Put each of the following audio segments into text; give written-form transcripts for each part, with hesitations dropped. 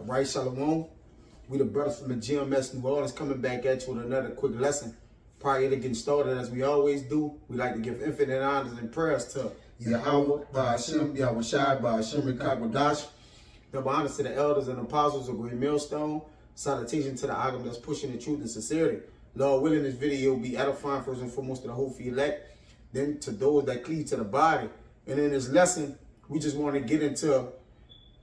Right, Shalom. We the brothers from the GMS New Orleans coming back at you with another quick lesson. Prior to getting started, as we always do, we like to give infinite honors and prayers to Yahweh, Ba'ashem, Yahweh Shai, Ba'ashem, Rikakwadash. Double honors to the elders and apostles of Great Millstone. Salutation to the Agam that's pushing the truth and sincerity. Lord willing, this video will be edifying first and foremost to the whole elect, then to those that cleave to the body. And in this lesson, we just want to get into,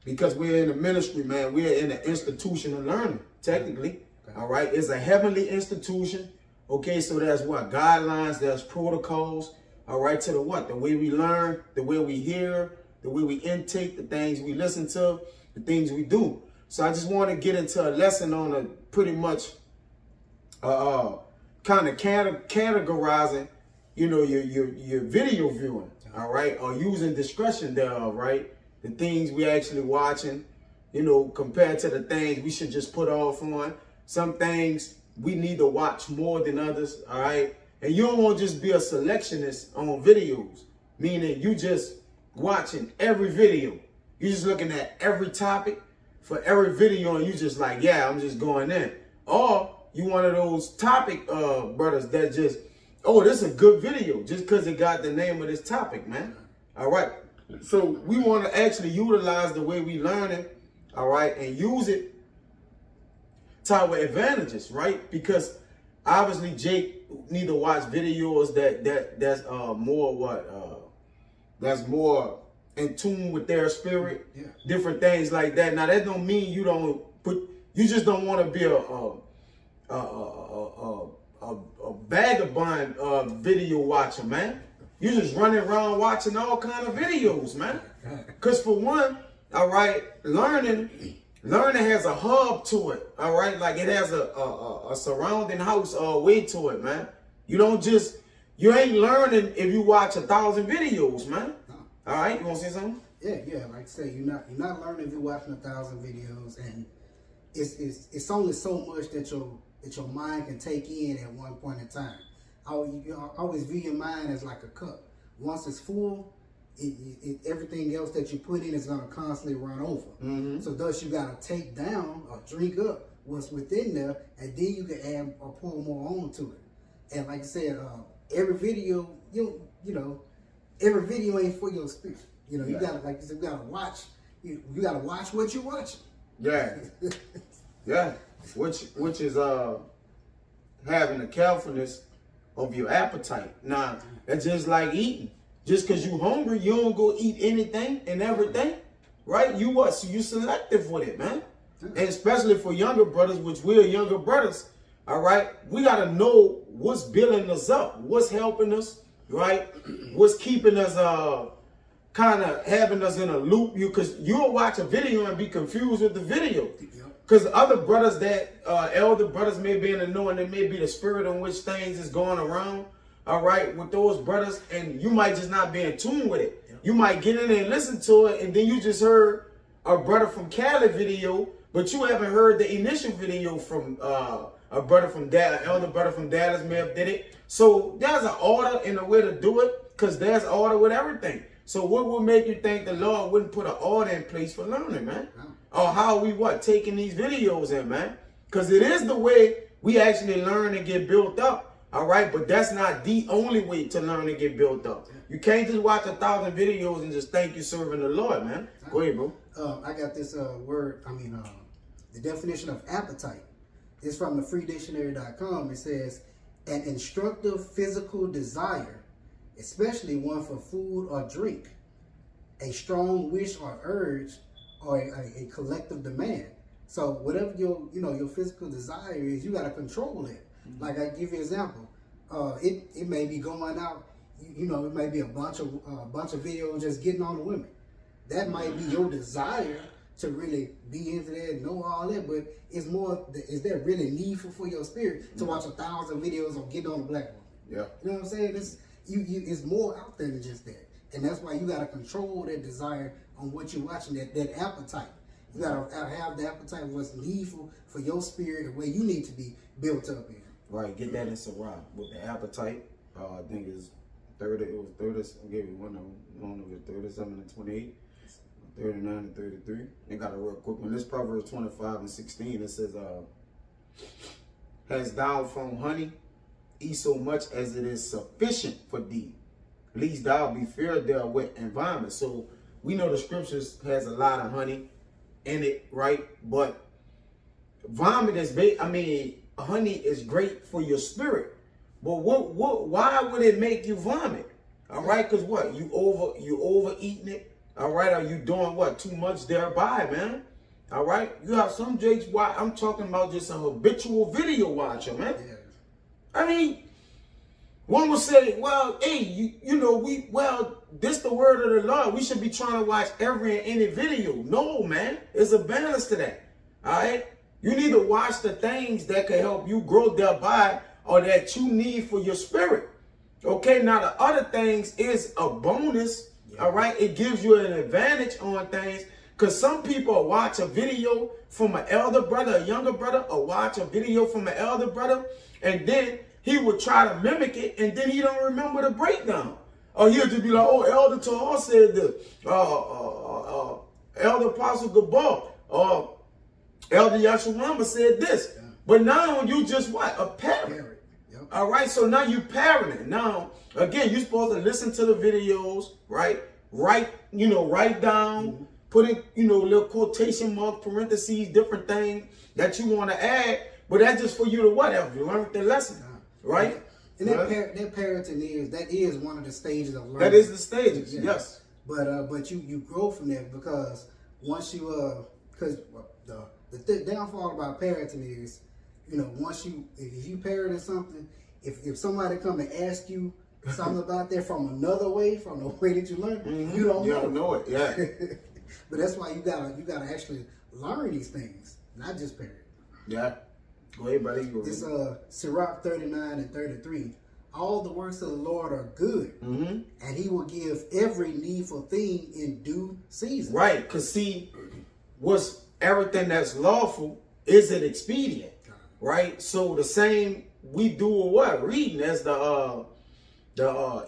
because we're in the ministry, man, we're in the institution of learning, technically. All right, it's a heavenly institution. Okay, so there's what? Guidelines, there's protocols. All right, to the what? The way we learn, the way we hear, the way we intake, the things we listen to, the things we do. So I just want to get into a lesson on a pretty much kind of categorizing, you know, your video viewing, all right, or using discretion thereof, right? The things we actually watching, you know, compared to the things we should just put off on. Some things we need to watch more than others, all right? And you don't want to just be a selectionist on videos, meaning you just watching every video. You're just looking at every topic for every video and you just like, yeah, I'm just going in. Or you one of those topic brothers that just, oh, this is a good video just because it got the name of this topic, man. All right. So we want to actually utilize the way we learn it, all right, and use it to our advantages, right? Because obviously Jake need to watch videos that's more what that's more in tune with their spirit, different things like that. Now that don't mean you don't put, you just don't want to be a vagabond video watcher, man. You just running around watching all kind of videos, man. Cause for one, all right, learning has a hub to it, all right? Like it has a surrounding house way to it, man. You don't just, you ain't learning if you watch 1,000 videos, man. All right, you want to say something? Yeah. Like I say, you're not learning if you're watching 1,000 videos, and it's only so much that your mind can take in at one point in time. I always view your mind as like a cup. Once it's full, everything else that you put in is going to constantly run over. So thus you got to take down or drink up what's within there, and then you can add or pour more on to it. And like I said, every video, you know, every video ain't for your spirit. You know, you gotta, like you said, you gotta watch. You gotta watch what you're watching. Yeah, yeah. Which is having the carefulness of your appetite. Now, that's just like eating. Just because you hungry, you don't go eat anything and everything, right? You what? So you selective with it, man. And especially for younger brothers, which we're younger brothers, all right? We got to know what's building us up, what's helping us, right? What's keeping us, kind of having us in a loop. Because you'll watch a video and be confused with the video. Because other brothers that, elder brothers may be in the know, and they may be the spirit in which things is going around, all right, with those brothers, and you might just not be in tune with it. You might get in there and listen to it, and then you just heard a brother from Cali video, but you haven't heard the initial video from a brother from Dallas, elder brother from Dallas may have did it. So there's an order and a way to do it, because there's order with everything. So what would make you think the Lord wouldn't put an order in place for learning, man? Or how we taking these videos in, man? Because it is the way we actually learn and get built up. All right, but that's not the only way to learn and get built up. You can't just watch 1,000 videos and just think you're serving the Lord, man. Go ahead, bro. I got this word, the definition of appetite. It's from the freedictionary.com. It says, an instructive physical desire, especially one for food or drink, a strong wish or urge, or a collective demand. So whatever your physical desire is, you got to control it. Like I give you an example, it may be going out, you know, it may be a bunch of videos just getting on the women. That might be your desire to really be into that and know all that, but it's more, is that really needful for your spirit to watch 1,000 videos on getting on a black woman? Yeah. You know what I'm saying? It's more out there than just that. And that's why you got to control that desire on what you're watching, that appetite. You got to have the appetite of what's needful for your spirit and where you need to be built up in. Right, get that in Sarah with the appetite. I think it's 30. It was 30. I gave you one of them. I don't know if it's 37 and 28. 39 and 33. They got a real quick one. This Proverbs 25 and 16. It says, "Hast thou found honey? Eat so much as it is sufficient for thee. Lest thou be feared therewith and vomit." So we know the scriptures has a lot of honey in it, right? But vomit is, honey is great for your spirit. But why would it make you vomit? All right, because what? You overeating it. All right, are you doing what? Too much thereby, man. All right, you have some jakes. Why? I'm talking about just a habitual video watcher, man. Yeah. I mean, one would say, well, hey, this the word of the Lord. We should be trying to watch every and any video. No, man, there's a balance to that. All right, you need to watch the things that can help you grow thereby, or that you need for your spirit. Okay, now the other things is a bonus. All right, it gives you an advantage on things, because some people watch a video from an elder brother, a younger brother, or watch a video from an elder brother, and then he would try to mimic it, and then he don't remember the breakdown. Or he'll just be like, oh, Elder Tahar said this, Elder Apostle Gabor, or Elder Yashawamba said this. Yeah. But now you just what? A parent. Yep. All right, so now you parenting. Now, again, you're supposed to listen to the videos, right? Write down, put in, little quotation marks, parentheses, different things that you want to add. But that's just for you to whatever, you learn the lesson, right? And that parenting is one of the stages of learning. That is the stages, yes. But you grow from there, because once you the downfall about parenting is, once if you parenting something, if somebody come and ask you something about that from another way, from the way that you learned, you don't know it. Yeah. But that's why you gotta actually learn these things, not just parent. Yeah. Go ahead, buddy. It's Sirach 39 and 33. All the works of the Lord are good, and he will give every needful thing in due season. Right, because see, what's everything that's lawful, is it expedient? Right? So the same we do what? Reading, as the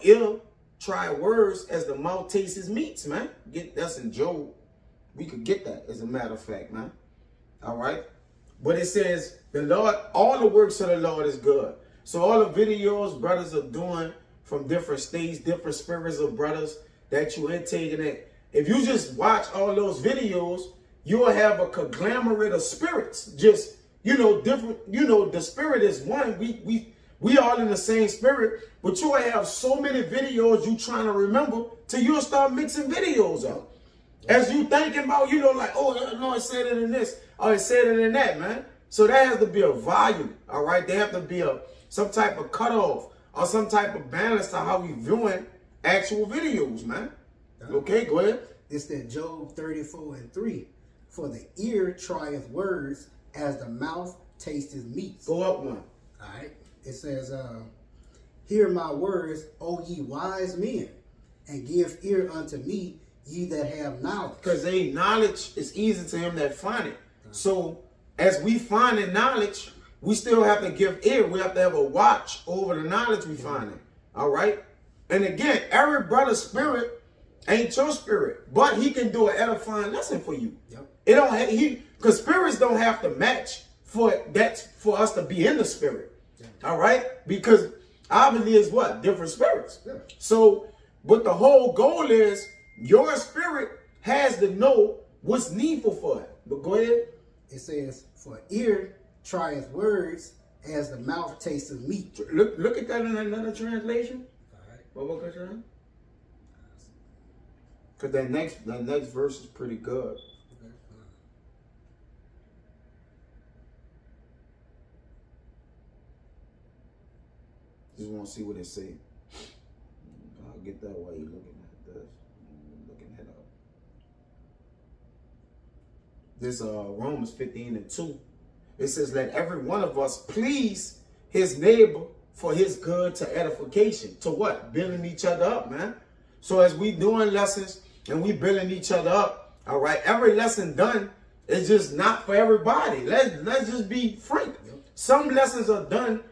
ill-tried words as the mouth tastes his meats, man. That's in Job. We could get that, as a matter of fact, man. All right? But it says, the Lord, all the works of the Lord is good. So all the videos brothers are doing from different states, different spirits of brothers that you intake, and that if you just watch all those videos, you'll have a conglomerate of spirits. Just, different, the spirit is one. We all in the same spirit, but you'll have so many videos you trying to remember till you'll start mixing videos up. As you thinking about, like, oh, no, it said it in this, or it said it in that, man. So there has to be a volume, all right? There have to be some type of cutoff or some type of balance to how we viewing actual videos, man. Okay, go ahead. It's that Job 34 and 3. For the ear trieth words, as the mouth tasteth meats. Go up one. All right. It says, hear my words, O ye wise men, and give ear unto me, ye that have knowledge. Because knowledge is easy to him that find it. So as we find in knowledge, we still have to give ear. We have to have a watch over the knowledge we find it. All right. And again, every brother's spirit ain't your spirit, but he can do an edifying lesson for you. Yep. It don't because spirits don't have to match for us to be in the spirit. Yeah. All right. Because obviously it's what? Different spirits. Yeah. So, but the whole goal is your spirit has to know what's needful for it. But go ahead. It says, for ear trieth words, as the mouth tasteth meat. Look at that in another translation. All right. What book is that? Because that next verse is pretty good. Okay. Just want to see what it say. I'll get that while you're looking at this. Looking it up. This Romans 15 and 2. It says, let every one of us please his neighbor for his good to edification. To what? Building each other up, man. So as we doing lessons and we building each other up, all right, every lesson done is just not for everybody. Let's just be frank. Yep. Some lessons are done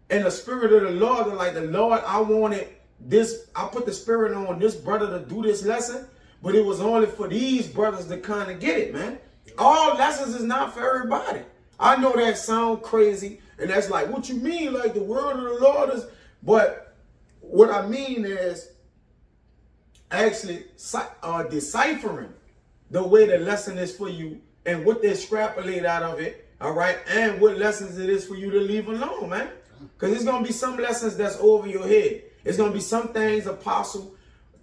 in the spirit of the Lord. They're like, the Lord, I wanted this. I put the spirit on this brother to do this lesson. but it was only for these brothers to kind of get it, man. All lessons is not for everybody. I know that sound crazy, and that's like, what you mean, like the word of the Lord is, but what I mean is actually deciphering the way the lesson is for you and what they extrapolate out of it, all right, and what lessons it is for you to leave alone, man. Because there's going to be some lessons that's over your head. There's going to be some things Apostle,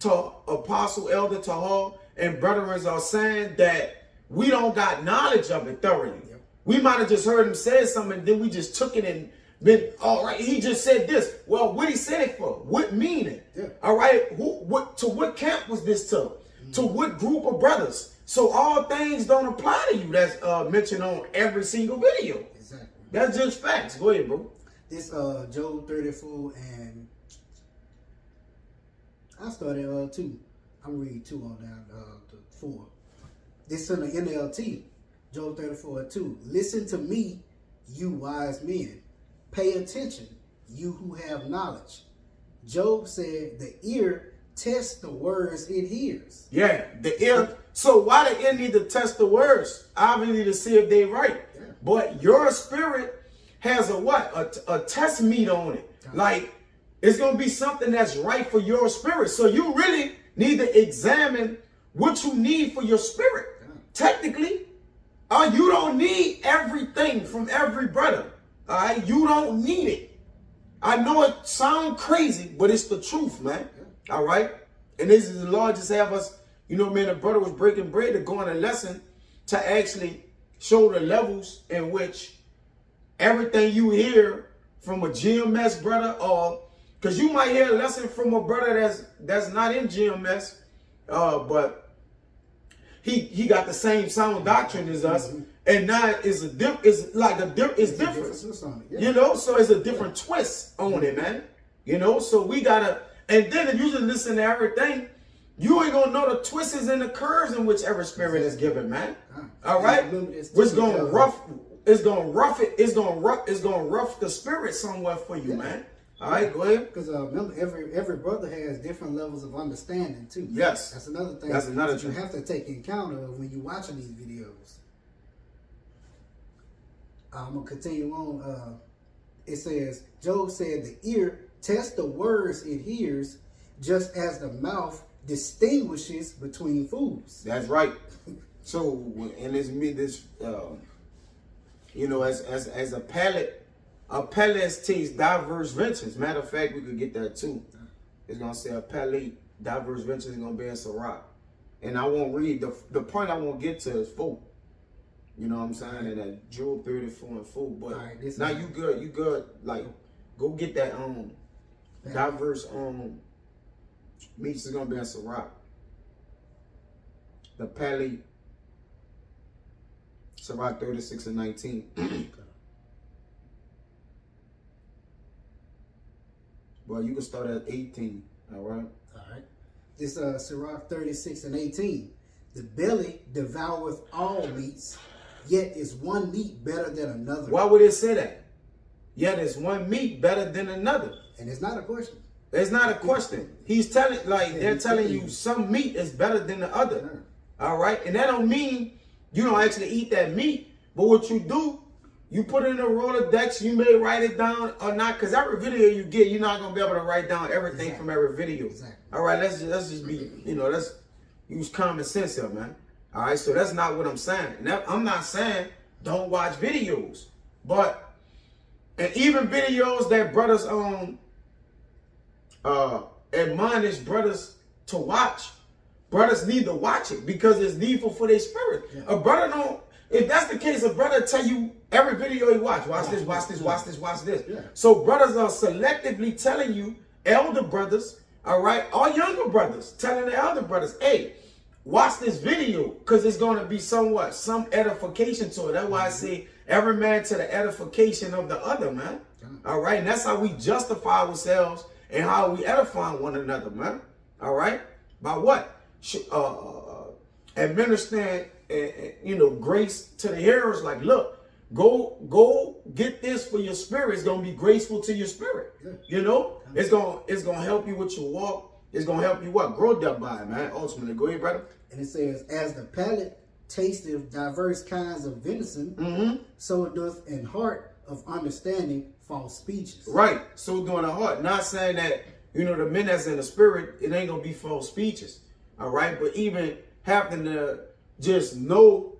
Elder Tahal, and brethren are saying that we don't got knowledge of it thoroughly. Yep. We might have just heard him say something, and then we just took it and been, all right, he just said this. Well, what he said it for? What meaning? Yeah. All right, to what camp was this to? To what group of brothers? So all things don't apply to you that's mentioned on every single video. Exactly. That's just facts. Go ahead, bro. This Job 34, and I started 2. I'm reading 2 on down to 4. This in the NLT, Job 34:2. Listen to me, you wise men. Pay attention, you who have knowledge. Job said the ear tests the words it hears. Yeah, the ear. So why the ear need to test the words? Obviously to see if they right. Yeah. But your spirit has a what? A test meter on it. Like, it's going to be something that's right for your spirit. So you really need to examine what you need for your spirit. Technically, you don't need everything from every brother. All right? You don't need it. I know it sounds crazy, but it's the truth, man. All right? And this is the Lord just have us, you know, man, the brother was breaking bread to go on a lesson to actually show the levels in which everything you hear from a GMS brother, or because you might hear a lesson from a brother that's not in GMS, but he got the same sound doctrine as us, and now it's different. Yeah. You know, so it's a different twist on it, man. You know, so we gotta, and then if you just listen to everything, you ain't gonna know the twists and the curves in which every spirit is given, man. All right, it's gonna rough the spirit somewhere for you, man. All right, go ahead. Because remember, every brother has different levels of understanding too. Yes, that's another thing. That's another thing you have to take in account of when you're watching these videos. I'm gonna continue on. It says, Job said, the ear tests the words it hears, just as the mouth distinguishes between foods. That's right. So, and it's me this, you know, as a palate tastes diverse ventures. Matter of fact, we could get that too. It's gonna say a palate diverse ventures is gonna be in Sirach, and I won't read the point I won't get to is 4. You know what I'm saying? And that Job 34 and 4. But right, now you good. Like, go get that diverse meats is gonna be in Sirach. The palate, Sirach 36 and 19. Well, you can start at 18, all right? All right. This Sirach 36 and 18. The belly devoureth all meats, yet is one meat better than another. Why would it say that? Yet is one meat better than another. And it's not a question. It's not a question. He's telling, like, they're telling you some meat is better than the other. All right? And that don't mean you don't actually eat that meat, but what you do, you put it in a Rolodex, you may write it down or not, because every video you get, you're not going to be able to write down everything from every video. Exactly. All right, let's just be, you know, let's use common sense here, man. All right, so that's not what I'm saying. And I'm not saying don't watch videos, but, and even videos that brothers admonish brothers to watch, brothers need to watch it because it's needful for their spirit. Yeah. A brother don't, if that's the case, a brother tell you every video he watch this, watch this, watch this, watch this. Yeah. So brothers are selectively telling you, elder brothers, all right, or younger brothers, telling the elder brothers, hey, watch this video because it's going to be some edification to it. That's why I say every man to the edification of the other, man. All right, and that's how we justify ourselves and how we edify one another, man. All right, by what? Administering, you know, grace to the hearers. Like, look, go get this for your spirit. It's gonna be graceful to your spirit. You know, it's gonna help you with your walk. it's gonna help you what? Grow thereby, man. Ultimately. Go ahead, brother. And it says, as the palate tasteth diverse kinds of venison, so doth an heart of understanding false speeches. Right. So doing the heart. Not saying that, you know, the men that's in the spirit, it ain't gonna be false speeches. All right. But even having to just know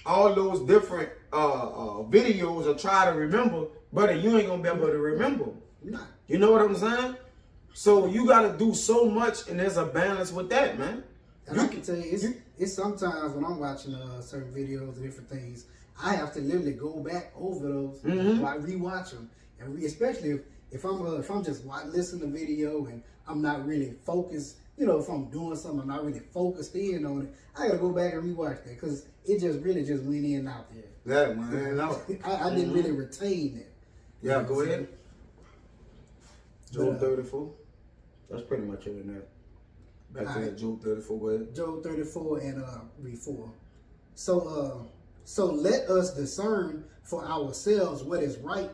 all those different videos or try to remember, brother, you ain't gonna be able to remember. Nah. You know what I'm saying? So you gotta do so much, and there's a balance with that, man. And I can tell you, it's sometimes when I'm watching certain videos and different things, I have to literally go back over those while I rewatch them, and especially if I'm just listening to video and I'm not really focused. You know, if I'm doing something, I'm not really focused in on it. I gotta go back and rewatch that because it just really just went in and out there. That man, I didn't really retain that. Yeah, go ahead. Job 34. That's pretty much it in there. Back to that Job 34. Go ahead. Job 34 and read 4. So let us discern for ourselves what is right.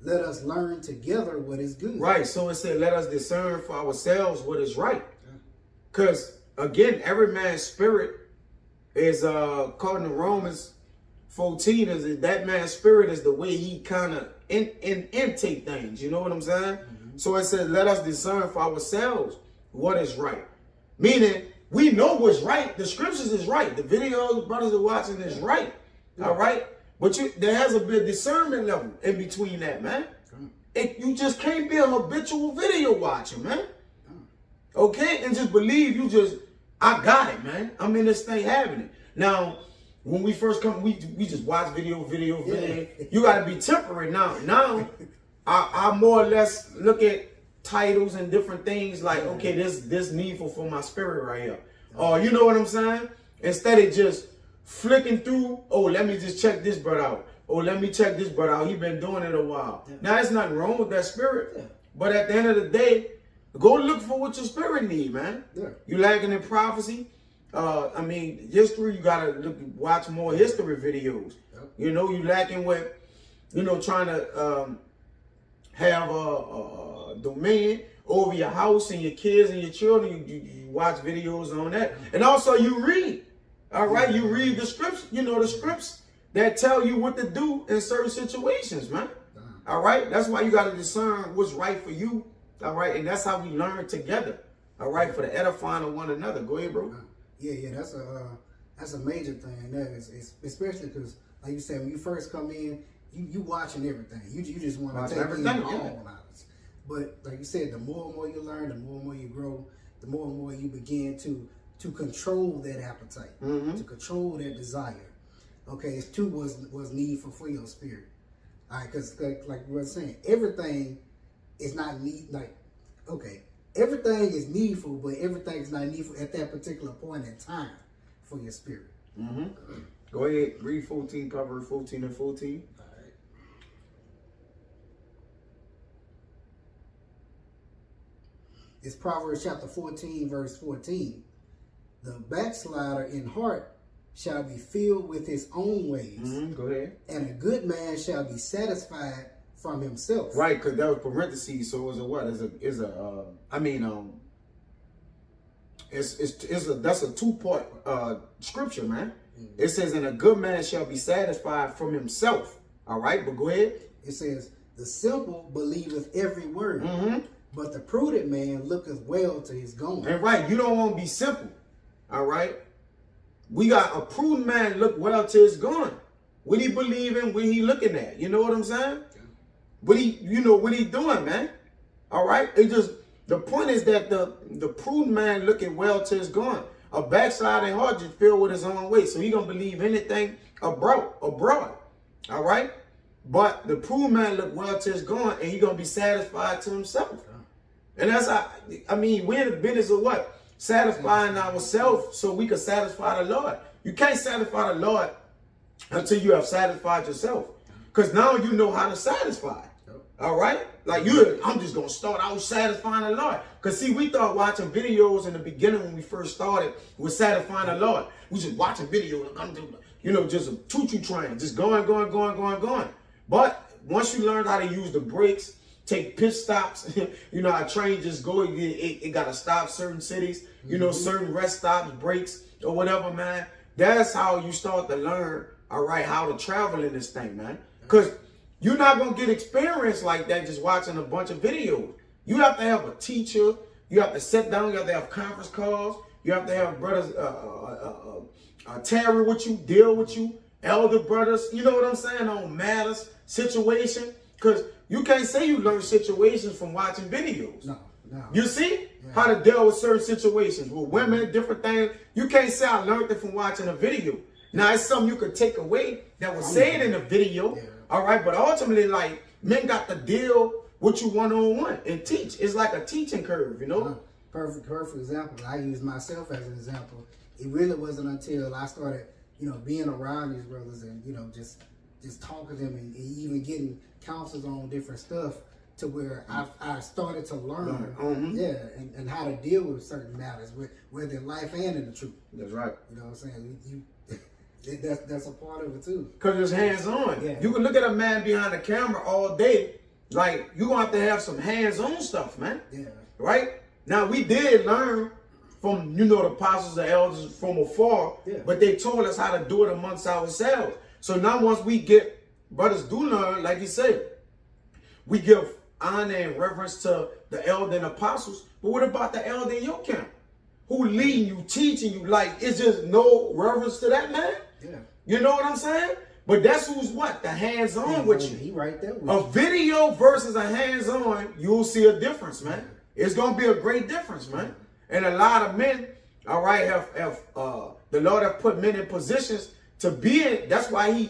Let us learn together what is good. Right. So it said, let us discern for ourselves what is right. Because again, every man's spirit is according to Romans 14, is that man's spirit is the way he kind of intake things. You know what I'm saying? So it says, let us discern for ourselves what is right. Meaning, we know what's right. The scriptures is right. The videos brothers are watching is right. All right? But there has a bit of discernment level in between that, man. You just can't be a habitual video watcher, man. Okay? And just believe I got it, man. I'm in this thing having it. Now, when we first come, we just watch video. You got to be temperate now. Now, I more or less look at titles and different things like, okay, this needful for my spirit right here. Or you know what I'm saying? Instead of just flicking through, oh, let me just check this brother out. Oh, let me check this brother out. He been doing it a while. Now, there's nothing wrong with that spirit. But at the end of the day, go look for what your spirit need, man. You lacking in prophecy? I mean, history, you got to watch more history videos. You know, you lacking with, you know, trying to have a dominion over your house and your kids and your children. You watch videos on that. And also you read. All right, you read the scripts, you know, the scripts that tell you what to do in certain situations, man. All right, that's why you got to discern what's right for you. All right, and that's how we learn together. All right, for the edifying of one another. Go ahead, bro. Yeah, that's a major thing. It's especially because, like you said, when you first come in, you watching everything. You just want to take everything all knowledge. But like you said, the more and more you learn, the more and more you grow, the more and more you begin to control that appetite, to control that desire. Okay, it's too was needful for your spirit. All right, because like we were saying, everything is not everything is needful, but everything is not needful at that particular point in time for your spirit. Go ahead, read 14, Proverbs 14 and 14. All right. It's Proverbs chapter 14, verse 14. The backslider in heart shall be filled with his own ways. Go ahead. And a good man shall be satisfied from himself. Right, because that was parentheses, so it's a what? That's a two-part scripture, man. It says, and a good man shall be satisfied from himself. All right, but go ahead. It says, the simple believeth every word, but the prudent man looketh well to his going. And right, you don't want to be simple. All right. We got a prudent man look well to his going. What he believe in, what he looking at. You know what I'm saying? What he doing, man. All right. It just, the point is that the prudent man looking well to his going. A backsliding heart just filled with his own way. So he gonna believe anything abroad. All right. But the prudent man look well to his going, and he gonna be satisfied to himself. And that's how, we're in the business of what? Satisfying ourselves so we can satisfy the Lord. You can't satisfy the Lord until you have satisfied yourself. Because now you know how to satisfy. All right? Like I'm just going to start out satisfying the Lord. Because see, we thought watching videos in the beginning when we first started was satisfying the Lord. We just watching videos, just a choo-choo train, just going. But once you learn how to use the brakes take pit stops. You know, how train just go, it got to stop certain cities, you know, certain rest stops, breaks, or whatever, man. That's how you start to learn, all right, how to travel in this thing, man. Because you're not going to get experience like that just watching a bunch of videos. You have to have a teacher. You have to sit down. You have to have conference calls. You have to have brothers tarry with you, deal with you, elder brothers, you know what I'm saying, on matters, situation. Because you can't say you learn situations from watching videos. No. You see how to deal with certain situations with women, different things. You can't say I learned it from watching a video. Now, it's something you could take away that was said in a video, all right? But ultimately, like, men got to deal with you one-on-one and teach. It's like a teaching curve, you know? Perfect example. I use myself as an example. It really wasn't until I started, you know, being around these brothers and, you know, just talking to them and even getting counsels on different stuff to where I started to learn, and how to deal with certain matters, whether in life and in the truth. That's right. You know what I'm saying? That's a part of it too. Because it's hands-on. Yeah. You can look at a man behind the camera all day. Like, you're going to have some hands-on stuff, man. Yeah. Right? Now, we did learn from, you know, the apostles and elders from afar, but they told us how to do it amongst ourselves. So now once we get, brothers do learn, like you said, we give honor and reverence to the elder and apostles. But what about the elder in your camp? Who leading you, teaching you? Like, it's just no reverence to that man? Yeah. You know what I'm saying? But that's who's what? The hands-on with you. He right there with a video versus a hands-on, you'll see a difference, man. It's going to be a great difference, man. And a lot of men, all right, have the Lord have put men in positions to be in. That's why he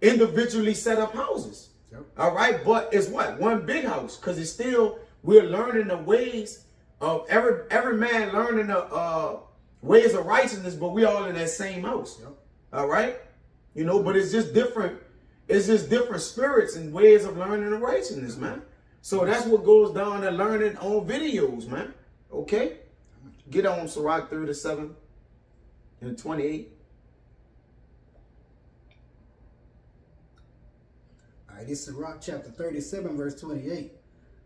individually set up houses. Yep. All right, but it's what? One big house, because it's still, we're learning the ways of every man learning the ways of righteousness, but we all in that same house. Yep. All right, you know, but it's just different. It's just different spirits and ways of learning the righteousness, man. So that's what goes down to learning on videos, man. Okay, get on Sirach 37 and 28. All right, this is Sirach chapter 37, verse 28.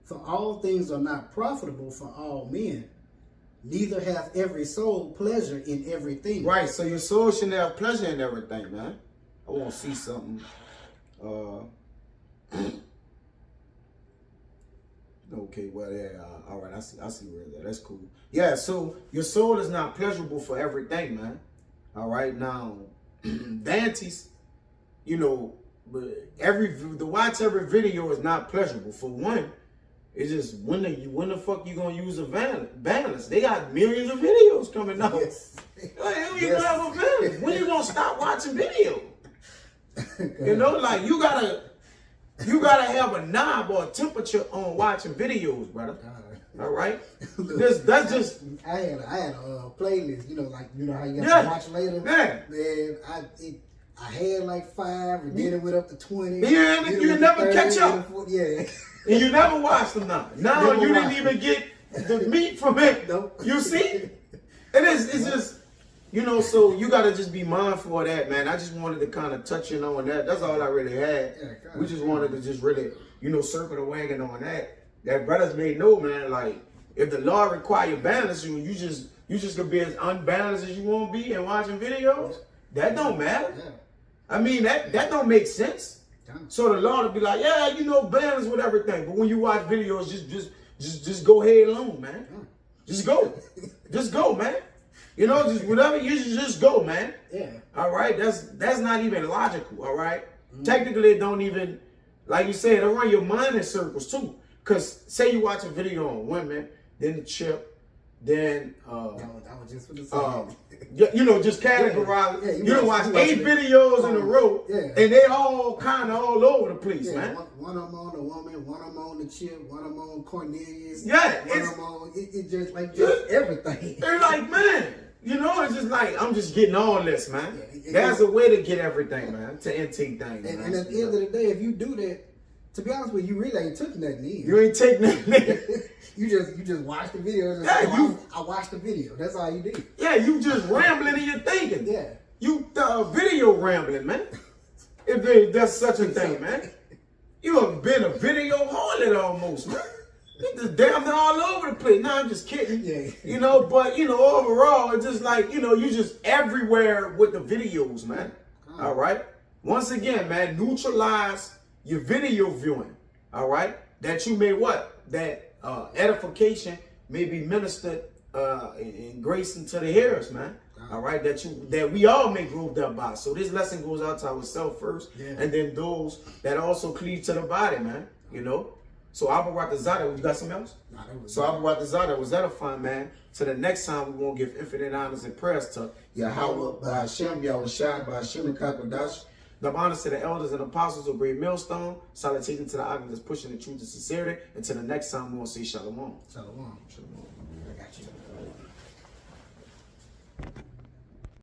For all things are not profitable for all men, neither hath every soul pleasure in everything. Right, so your soul should have pleasure in everything, man. I want to see something. Okay, well, yeah, all right, I see where that. That's cool. Yeah, so your soul is not pleasurable for everything, man. All right, now, Dante's, you know, but to watch every video is not pleasurable. For one, it's just when the fuck you gonna use a balance? They got millions of videos coming out. Yes. Like, you gonna have a balance? When you gonna stop watching video? You know, like you gotta have a knob or a temperature on watching videos, brother. All right, that's just. I had a playlist, you know, like you know how you got to watch later. Man, I had like 5, and then it went up to 20. Yeah, and you never catch up. Yeah, and you never watched them now. Now you didn't even get the meat from it. Nope. You see, it's just. You know, so you got to just be mindful of that, man. I just wanted to kind of touch in on that. That's all I really had. We just wanted to just really, you know, circle the wagon on that. That brothers may know, man, like, if the law require balance, you just gonna be as unbalanced as you want to be and watching videos. That don't matter. I mean, that don't make sense. So the law to be like, yeah, you know, balance with everything. But when you watch videos, just go head alone, man. Just go. Just go, man. You know, just whatever, you should just go, man. Yeah. All right? That's not even logical, all right? Technically, it don't even, like you said, it'll run your mind in circles, too. Because say you watch a video on women, then the chip, then, I was just for you know, just categorize. Yeah, you watch 8 videos in a row, and they all kind of all over the place, man. One of them on the woman, one of them on the chip, one of them on Cornelius. Yeah. One of them on, it's just like just everything. They're like, man. You know, it's just like, I'm just getting all this, man. There's a way to get everything, man, to intake things. And at the end of the day, if you do that, to be honest with you, really ain't took nothing in. You ain't take nothing in. you just watch the video. I watched the video. That's all you did. Yeah, you just rambling and you're thinking. Yeah. You video rambling, man. If there's such a thing, man. You have been a video harlot almost, man. You just damn near all over the place. Nah, I'm just kidding. Yeah. You know, but you know, overall, it's just like, you know, you just everywhere with the videos, man. All right. Once again, man, neutralize your video viewing. All right. That you may what? That edification may be ministered in grace into the hearers, man. All right, that we all may grow thereby. So this lesson goes out to ourselves first, and then those that also cleave to the body, man. You know. So Abba Ratazada, you got something else? Nah, so Abba Ratazada was edifying, man. To the next time, we won't give infinite honors and prayers to Yahweh, by Hashem, Yahweh Shai, by Hashem and Kakadash. The honors to the elders and apostles of Great Millstone. Salutation to the argument that's pushing the truth and sincerity. Until the next time, we won't say Shalom. Shalom. Shalom. I got you.